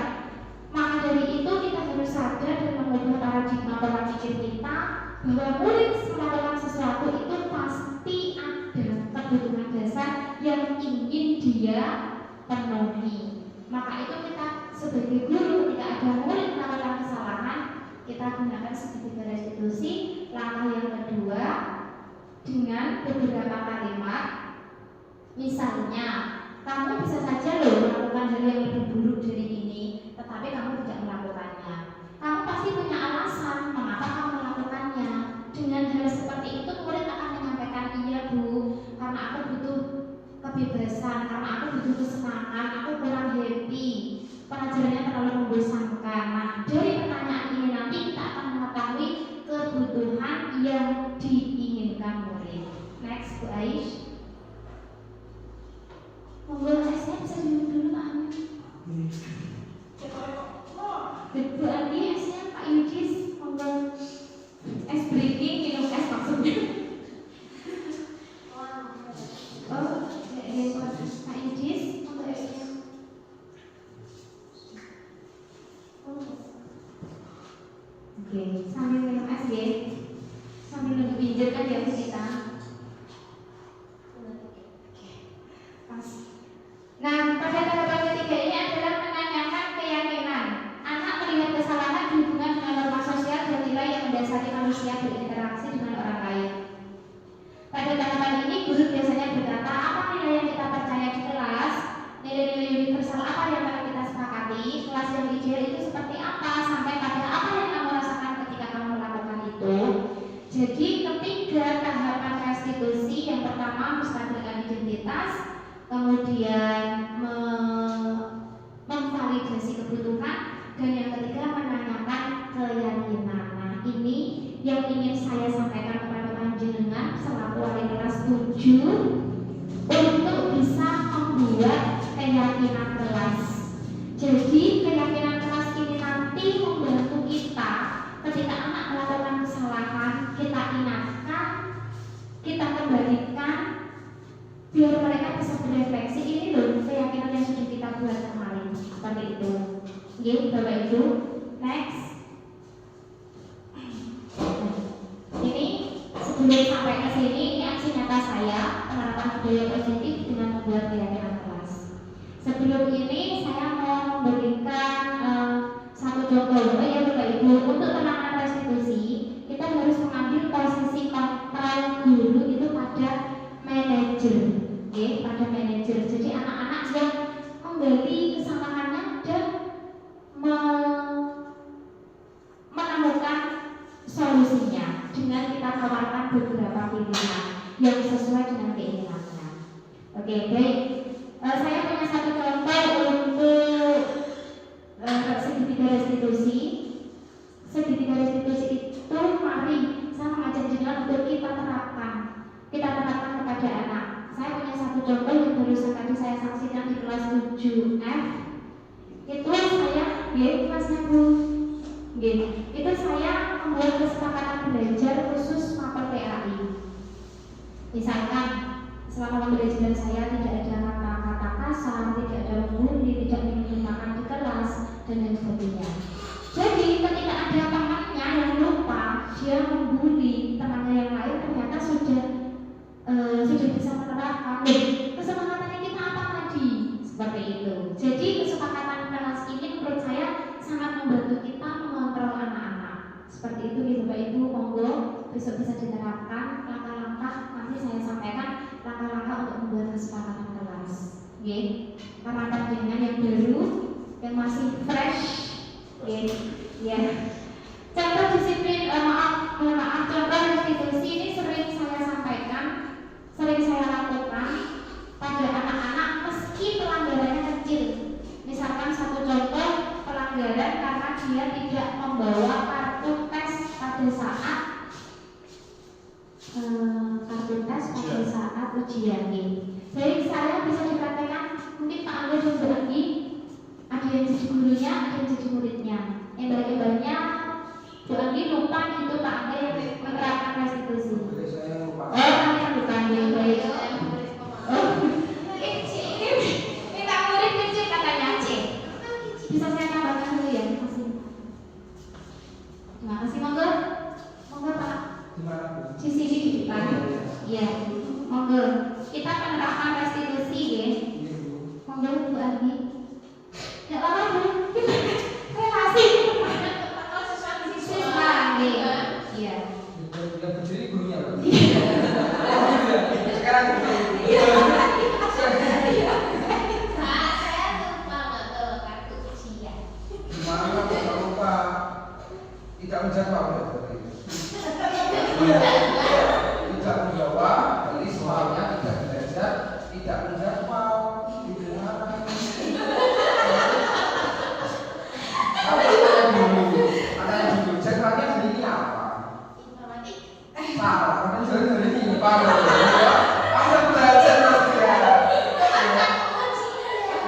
Maka dari itu kita harus sadar dan mengubah paradigma pola pikir kita bahwa murid melakukan sesuatu itu pasti ada kebutuhan dasar yang ingin dia penuhi. Maka itu kita sebagai guru ketika ada murid melakukan kesalahan, kita gunakan segitiga restitusi. Langkah yang kedua dengan beberapa kalimat, misalnya kamu bisa saja loh melakukan hal yang lebih buruk dari ini, tetapi kamu tidak melakukannya. Kamu pasti punya alasan mengapa kamu melakukannya. Dengan hal seperti itu murid akan menyampaikan, iya Bu, karena aku butuh kebebasan, karena aku butuh kesenangan, aku kurang happy, pelajarannya terlalu membosankan. Nah, dari pertanyaan ini nanti kita akan mengetahui kebutuhan yang diinginkan murid. Next, Bu Aish. Monggo esnya bisa diminum dulu Pak Amin. Bu Andi esnya Pak Yudis, monggo. Es breaking, minum es maksudnya. Oh, Pak Yudis, monggo esnya. Oke, sambil minum es ya. Sambil nunggu pinjir kan ya kita. Pas. Nah, pada tahapan ketiga ini adalah menanyakan keyakinan. Anak melihat kesalahan dihubungkan dengan norma sosial dan nilai yang mendasari manusia berinteraksi dengan orang lain. Pada tahapan ini, guru biasanya berkata, apa nilai yang kita percaya di kelas, nilai-nilai universal apa yang akan kita sepakati, kelas yang ideal itu seperti apa, sampai pada apa yang kamu rasakan ketika kamu melakukan itu. Jadi, ketiga tahapan restitusi, yang pertama menstabilkan identitas, kemudian memvalidasi kebutuhan, dan yang ketiga menanyakan keyakinan. Nah, ini yang ingin saya sampaikan kepada panjenengan selaku wali kelas 7 untuk bisa membuat keyakinan kelas. Jadi keyakinan kelas ini nanti membantu kita ketika anak melakukan kesalahan, kita ingatkan, kita kembalikan, biar mereka bisa berefleksi, ini loh keyakinan yang sudah kita buat kemarin. Seperti itu. Oke, Bapak Ibu. Next. Ini sebelum sampai ke sini, ini aksi nyata saya penerapan budaya positif dengan membuat keyakinan kelas. Sebelum ini saya mau memberikan satu contoh ya Bapak Ibu. Untuk penanganan restitusi, kita harus mengambil posisi kontrol guru itu pada manajer. Oke, pada manajer. Jadi anak-anak yang menggali kesalahannya dan menemukan solusinya dengan kita tawarkan beberapa pilihan yang sesuai dengan keinginannya. Oke, baik. Saya punya satu contoh untuk segitiga restitusi. Segitiga restitusi itu mari saya mengajak jenengan untuk kita terapkan kepada anak. Saya punya satu contoh yang barusan tadi saya saksikan di kelas 7F. Itu saya, kelasnya Bu. Itu saya membuat kesepakatan belajar khusus mapel PAI. Misalkan selama pembelajaran saya tidak ada kata-kata kasar, tidak ada membuli, tidak menggunakan di kelas dan lain sebagainya. Jadi ketika ada temannya yang lupa, dia membuli temannya yang lain, ternyata sudah bisa menerapkan. Kesepakatannya kita apa tadi? Seperti itu. Jadi kesepakatan Seperti itu nih Bapak Ibu, monggo besok bisa diterapkan langkah-langkah, nanti saya sampaikan langkah-langkah untuk membuat kesepakatan kelas. Oke, karena panjenengan yang baru, yang masih fresh, oke, ya. Contoh disiplin, contoh restitusi ini sering saya sampaikan, sering saya lakukan pada anak-anak meski pelanggarannya kecil. Misalkan satu contoh pelanggaran karena dia tidak membawa kartu tes pada saat ujian. Jadi saya bisa dikatakan mungkin Pak Angga dan Bu Anggi ada yang jadi gurunya, ada yang jadi muridnya. Yang banyak Bu Anggi lupa itu Pak Angga yang menerapkan restitusi. Saya lupa. Oh, nanti bukan baik. Oh, ini tak murid kecil katanya C. Bisa saya tambahkan dulu ya, terima kasih. Terima kasih, monggo Pak. Gimana Bu? Di sini di depan. Iya, monggo. Kita penerapan restitusi ya. Iya Bu. Monggo Bu Andi. Ya apa Bu? Relasi. Siswa, iya. Iya. Yang berdiri gurunya Pak. Sekarang Saya lupa betul kartu ujian. gimana kalau lupa tidak menjawab ya berarti. Tidak menjawab, jadi soalnya tidak belajar, tidak menjawab, gimana? Tapi ada yang dulu, jadwalnya hari ini apa? Informatik. Salah, karena jadi hari ini lupa. Anda belajar loh ya.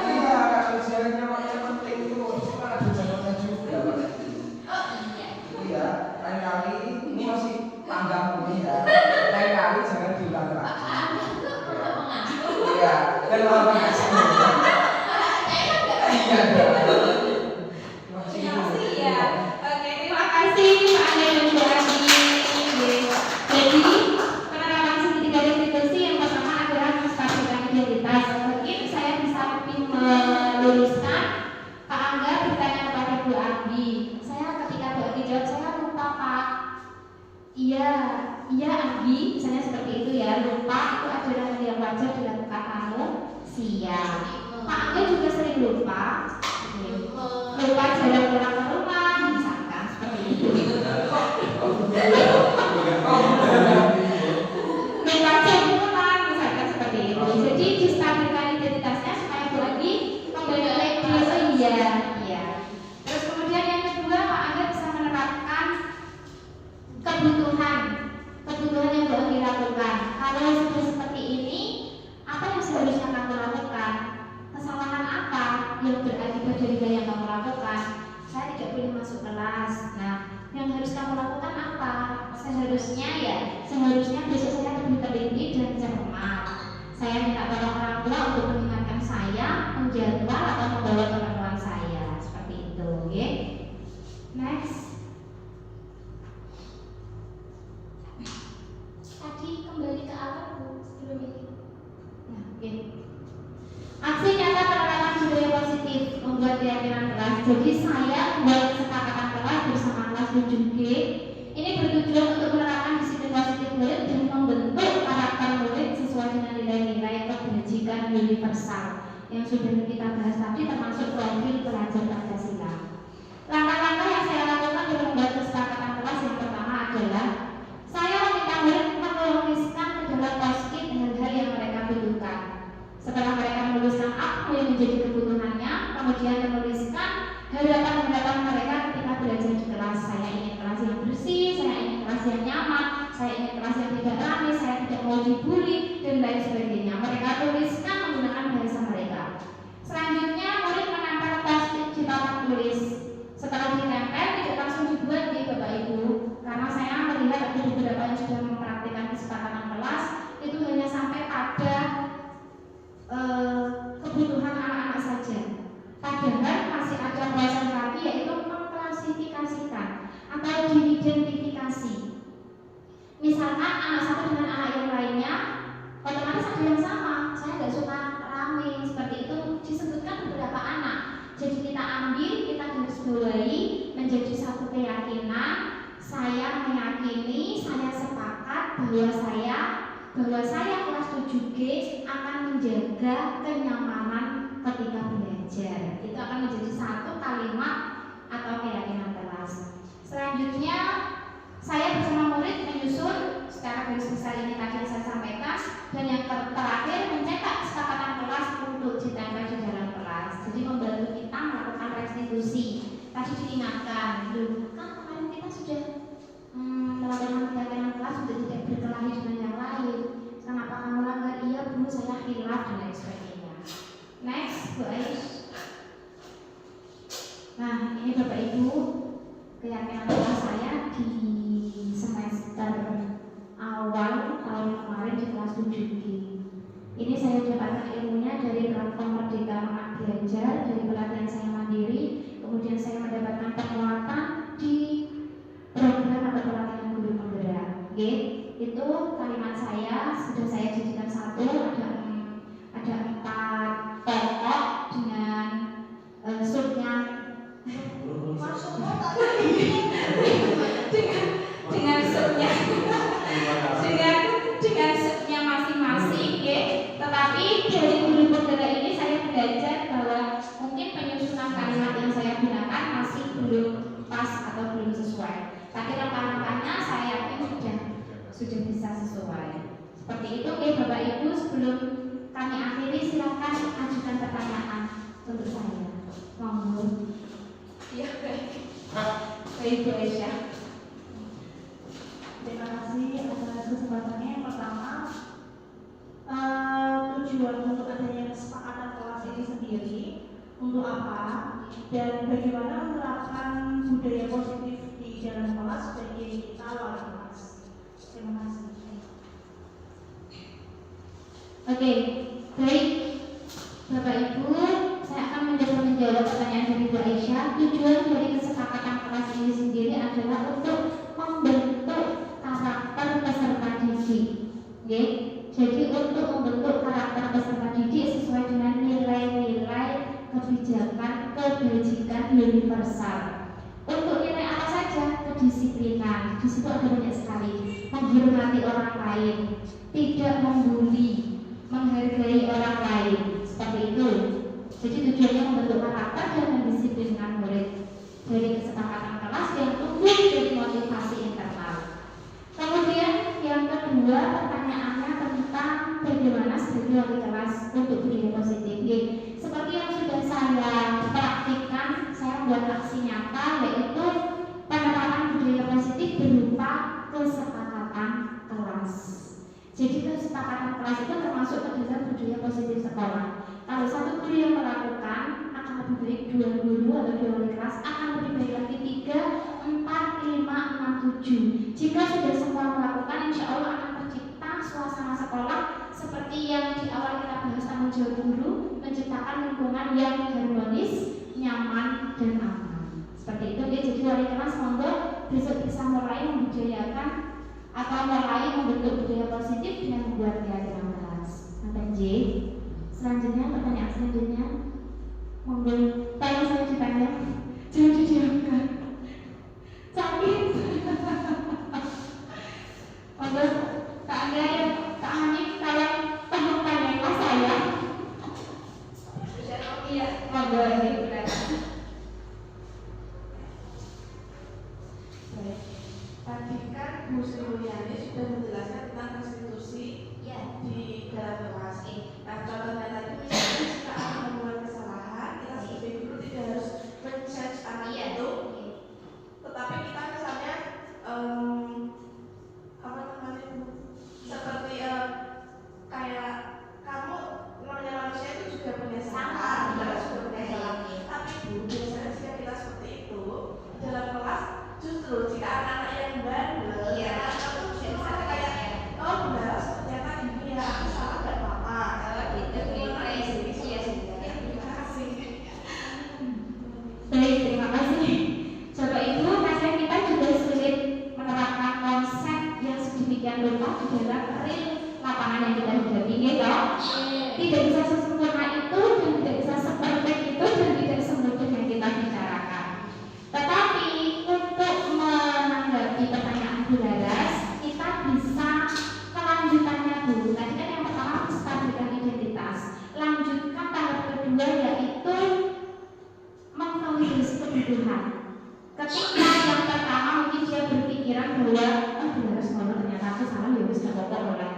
Iya, kan ujiannya makanya penting itu. Itu kan ada jadwalnya juga. Oh iya. Iya, lain-kali ini masih tanggal ini ya. Lain-kali jangan diulang lagi. Iya, dan malah makasih. Iya, Terima kasih ya. Oke, terima kasih Pak Andi dan Bu Andi. Jadi penerapan segitiga restitusi yang pertama adalah menstabilkan identitas. Mungkin saya bisa lebih meluruskan. Pak Angga bertanya kepada Bu Andi. Saya ketika Bu Andi jawab saya lupa Pak. Iya Andi, misalnya seperti itu ya. Lupa itu adalah hal yang wajar dilakukan manusia. Pak Angga juga sering lupa. Lupa jalan pulang ke rumah, misalkan seperti itu. Lupa jam pulang, misalkan seperti itu. Jadi distabilkan identitasnya supaya Bu Andi kembali lagi. Oh iya. Terus kemudian yang kedua, Pak Angga bisa menerapkan kebutuhan yang Bu Andi lakukan. Kalau sudah seperti ini, apa yang seharusnya kamu lakukan? Kesalahan apa yang berakibat dari yang kamu lakukan? Saya tidak boleh masuk kelas. Nah, yang harus kamu lakukan apa? Seharusnya besok saya lebih teliti dan cermat. Saya minta tolong orang tua untuk mengingatkan saya, menjadwal atau membawa keperluan saya. Seperti itu, oke? Next. Tadi kembali ke awal Bu sebelum ini. Nah, oke. Aksi nyata penerapan budaya positif membuat keyakinan kelas. Jadi saya membuat kesepakatan kelas bersama kelas 7G. Ini bertujuan untuk menerapkan disiplin positif murid dan membentuk karakter murid sesuai dengan nilai-nilai kebajikan universal yang sudah kita bahas tadi, termasuk profil pelajar Pancasila. Langkah-langkah yang saya lakukan dalam membuat kesepakatan kelas yang pertama adalah saya meminta murid menuliskan ke dalam post-it hal-hal yang mereka butuhkan. Setelah mereka menuliskan apa yang menjadi kebutuhannya, kemudian menuliskan harapan-harapan mereka ketika belajar di kelas. Saya ingin kelas yang bersih, saya ingin kelas yang nyaman, saya ingin kelas yang tidak ramai, saya tidak mau dibully, dan lain sebagainya. Mereka tuliskan menggunakan bahasa mereka. Selanjutnya, murid menempel post-it di papan tulis. Setelah ditempel, tidak langsung dibuat di Bapak Ibu, karena saya melihat ada beberapa yang sudah mempraktikkan kesepakatan kelas, itu hanya sampai pada kebutuhan anak-anak saja. Padahal masih ada proses lagi, yaitu mengklasifikasikan atau diidentifikasi. Misalkan anak satu dengan anak yang lainnya, otomatis ada yang sama. Saya nggak suka rame seperti itu. Disebutkan beberapa anak. Jadi kita ambil, kita garis bawahi menjadi satu keyakinan, saya meyakini, saya sepakat bahwa saya kelas 7G akan menjaga kenyamanan ketika belajar. Itu akan menjadi satu kalimat atau keyakinan kelas. Selanjutnya, saya bersama murid menyusun secara garis besar ini tadi yang saya sampaikan, dan yang terakhir mencetak kesepakatan kelas untuk ditempel di dalam kelas. Jadi membantu kita melakukan restitusi. Tadi diingatkan, kan kemarin kita sudah melakukan keyakinan kelas untuk tidak berkelahi dengan yang lain. Kenapa kamu melanggar? Iya Bu, saya khilaf dan lain sebagainya. Next, Bu Ais. Nah, ini Bapak Ibu keyakinan kelas saya di semester awal tahun kemarin di kelas 7G. Ini saya dapatkan ilmunya dari platform Merdeka Anak Belajar, dari pelatihan saya mandiri, kemudian saya mendapatkan penguatan di program atau pelatihan guru penggerak. Oke, itu kalimat saya sudah saya jadikan satu, ada 4 pokok dengan subnya dengan subnya dengan subnya masing-masing, ya. Tetapi dari guru penggerak ini saya belajar bahwa mungkin penyusunan kalimat yang saya gunakan masih belum pas atau belum sesuai. Tapi rekan-rekannya saya yakin sudah bisa sesuai. Seperti itu, ya Bapak Ibu. Sebelum kami akhiri, silakan ajukan pertanyaan untuk saya. Monggo. Iya, baik. Baik, Bu Aisyah. Terima kasih atas kesempatannya. Yang pertama, tujuan untuk adanya kesepakatan kelas ini sendiri untuk apa dan bagaimana menerapkan budaya positif di dalam kelas bagi kita wali kelas. Terima kasih. Oke, baik Bapak Ibu, saya akan mencoba menjawab pertanyaan dari Bu Aisyah. Tujuan dari kesepakatan kelas ini sendiri adalah untuk membentuk karakter peserta didik. Oke, jadi untuk membentuk karakter peserta didik sesuai dengan nilai-nilai kebijakan kebajikan universal. Untuk nilai apa saja? Kedisiplinan. Di situ ada banyak sekali. Menghormati orang lain, tidak membuli, menghargai orang lain, seperti itu. Jadi tujuannya membentuk karakter dan mendisiplinkan murid. Dari kesepakatan kelas yang tumbuh dari motivasi internal. Kemudian yang kedua, pertanyaannya tentang bagaimana sebagai wali kelas untuk budaya positif. Seperti yang sudah saya praktikkan, saya buat aksi nyata, yaitu penerapan budaya positif berupa kesepakatan kelas. Jadi kesepakatan kelas itu termasuk ke dalam budaya positif sekolah. Kalau satu guru yang melakukan, akan lebih baik 2 guru atau 2 wali kelas, akan lebih baik lagi 3, 4, 5, 6, 7. Jika sudah semua melakukan, insya Allah akan tercipta suasana sekolah seperti yang di awal kita bahas tanggung jawab guru, menciptakan lingkungan yang harmonis, nyaman, dan aman. Seperti itu ya. Jadi wali kelas monggo besok bisa mulai membudayakan atau mulai membentuk budaya positif dengan membuat keyakinan kelas. Sampai J. Selanjutnya, pertanyaan selanjutnya, monggo tanya saya ditanya, jangan didiamkan, sakit. Monggo Kak Angga, Kak Hanif, kalau penuh tanya kelas saya. Iya, monggo ini silakan. Baik. Tadi kan Bu Sri Mulyani sudah menjelaskan tentang restitusi di dalam kelas. Nah, contohnya tadi misalnya jika anak membuat kesalahan, kita sebagai guru tidak harus men-charge anak itu, tetapi kita misalnya apa namanya Bu? Seperti kayak kamu namanya manusia itu juga punya salah, juga punya salah. Tapi Bu, biasanya jika kita seperti itu dalam kelas, justru jika anak-anak yang bandel, kamu justru kayak oh benar ternyata ini ya aku salah gak apa-apa. Baik, terima kasih. Bapak Ibu, kadang kita juga sulit menerapkan konsep yang sedemikian rupa di dalam real lapangan yang kita hadapi, gitu. Tidak bisa sesempurna itu dan tidak bisa seperfect itu dan tidak semudah yang kita bicarakan. Tetapi untuk menanggapi kebutuhan. Ketika yang pertama mungkin dia berpikiran bahwa harus ngomong ternyata aku salah ya wis gak apa-apa oleh.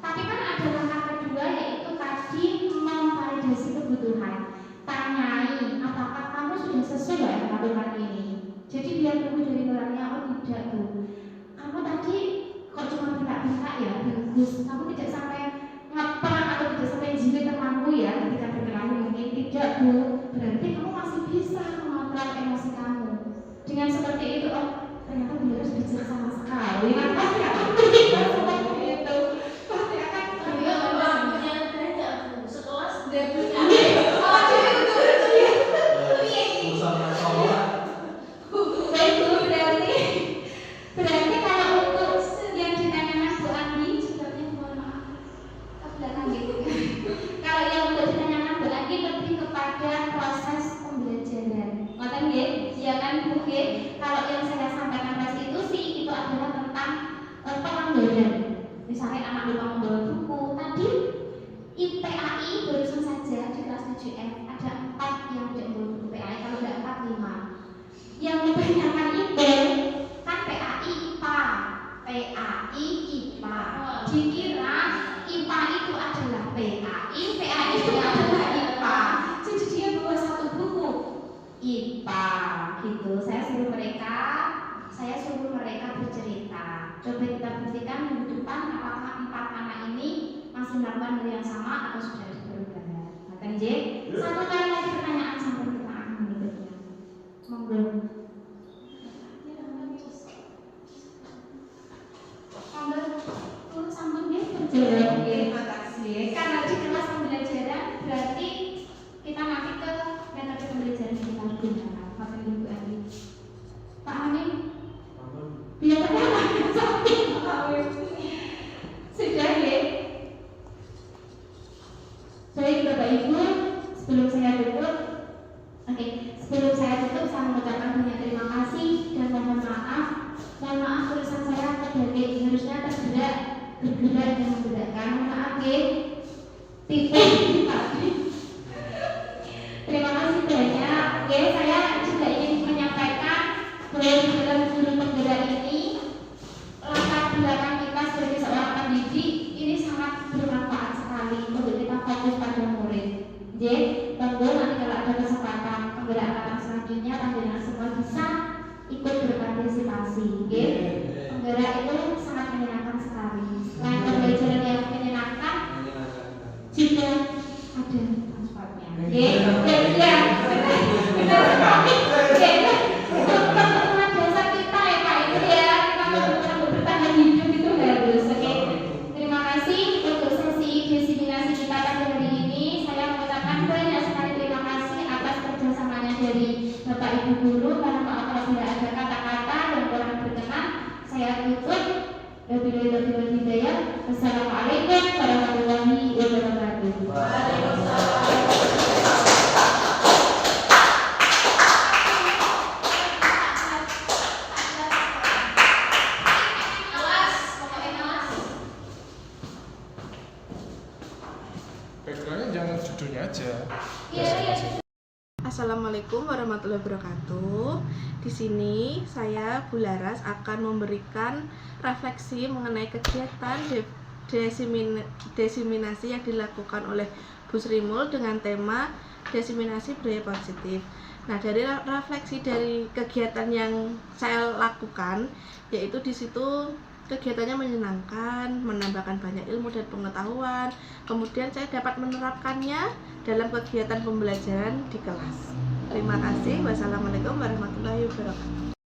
Tapi kan ada langkah kedua yaitu tadi memvalidasi kebutuhan. Tanyai apakah kamu sudah sesuai melakukan ini. Jadi biar kamu dari orangnya oh tidak Bu. Kamu tadi kok cuma minta-minta ya bagus. Kamu tidak sampai ngepel atau tidak sampai jilid temanmu ya ketika berkelahi mungkin tidak Bu. Berarti kamu masih bisa mengontrol emosi kamu. Dengan seperti itu oh ternyata beliau harus bijaksana sekali. Nah, pasti akan berpikir seperti itu. Pasti akan Dia memang punya derajat Bu, sekelas dari Urusan sholat. baik Bu, berarti kalau untuk yang ditanyakan Bu Andi jawabnya mohon maaf ke belakang gitu. Kalau yang untuk ditanyakan Bu Andi lebih kepada proses pembelajaran. Ngoten nggih? Ya kan Bu nggih? Kalau yang saya sampaikan restitusi itu adalah tentang penganggaran. Misalnya anak lupa membawa buku tadi IPAI barusan saja di kelas 7F ada 4 yang tidak membawa buku PAI, kalau tidak 4, 5 yang kebanyakan itu kan PAI IPA dikira IPA itu adalah PAI itu adalah IPA jadi dia bawa satu buku IPA gitu. Saya suruh mereka bercerita. Coba kita buktikan minggu depan apakah 4 anak ini masih melakukan hal yang sama atau sudah ada perubahan. Makan J. Satu kali lagi pertanyaan sampai pertanyaan berikutnya. Monggo. Monggo sambung ya perjalanan. Terima kasih. Karena di kelas pembelajaran berarti kita nanti ke metode pembelajaran kita gunakan. Makan Ibu Ani. Pak Amin. Biasanya sudah ya. Baik Bapak Ibu, sebelum saya tutup saya mengucapkan banyak terima kasih dan mohon maaf tulisan saya terjadi harusnya bergerak dan menggerakkan. Mohon maaf ya. Terima kasih banyak. Ya, saya juga ingin menyampaikan bahwa di dalam guru penggerak ini latar belakang kita sebagai seorang pendidik ini sangat bermanfaat sekali untuk kita fokus pada murid. Jadi, monggo nanti kalau ada kesempatan penggerak angkatan selanjutnya panjenengan semua bisa ikut berpartisipasi. Penggerak itu sangat menyenangkan sekali. Selain pembelajaran yang menyenangkan, juga ada transportnya. Benar sekali. Untuk dasar kita ya Pak itu ya, kita mau bertahan hidup itu harus. Terima kasih untuk sesi diseminasi kita pada hari ini. Saya mengucapkan banyak sekali terima kasih atas kerjasamanya dari Bapak Ibu guru. Karena maaf kalau tidak ada kata-kata yang kurang berkenan, saya tutup. Wabillahi hidayah. Wassalamualaikum warahmatullahi wabarakatuh. Backgroundnya jangan judulnya aja. Assalamualaikum warahmatullahi wabarakatuh. Di sini saya Bu Laras akan memberikan refleksi mengenai kegiatan desiminasi yang dilakukan oleh Bu Sri Mul dengan tema desiminasi budaya positif. Nah, dari refleksi dari kegiatan yang saya lakukan, yaitu di situ kegiatannya menyenangkan, menambahkan banyak ilmu dan pengetahuan. Kemudian saya dapat menerapkannya dalam kegiatan pembelajaran di kelas. Terima kasih. Wassalamualaikum warahmatullahi wabarakatuh.